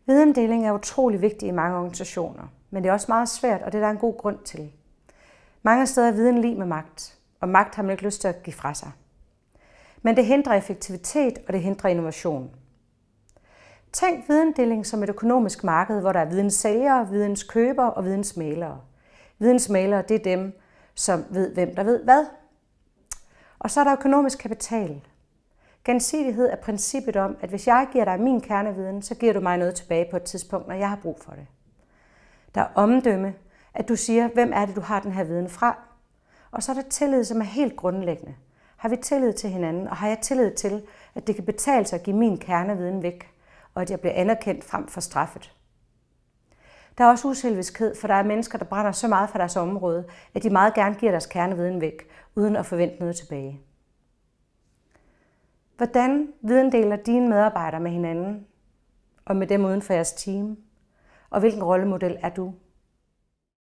Videndeling er utrolig vigtig i mange organisationer, men det er også meget svært, og det er der en god grund til. Mange steder er viden lig med magt, og magt har man ikke lyst til at give fra sig. Men det hindrer effektivitet, og det hindrer innovation. Tænk videndeling som et økonomisk marked, hvor der er videnssælgere, videnskøbere og vidensmælere. Vidensmælere, det er dem, som ved, hvem der ved hvad. Og så er der økonomisk kapital. Gensidighed er princippet om, at hvis jeg giver dig min kerneviden, så giver du mig noget tilbage på et tidspunkt, når jeg har brug for det. Der er omdømme, at du siger, hvem er det, du har den her viden fra? Og så er der tillid, som er helt grundlæggende. Har vi tillid til hinanden, og har jeg tillid til, at det kan betale sig at give min kerneviden væk, og at jeg bliver anerkendt frem for straffet? Der er også uselviskhed, for der er mennesker, der brænder så meget for deres område, at de meget gerne giver deres kerneviden væk, uden at forvente noget tilbage. Hvordan videndeler dine medarbejdere med hinanden, og med dem uden for jeres team? Og hvilken rollemodel er du?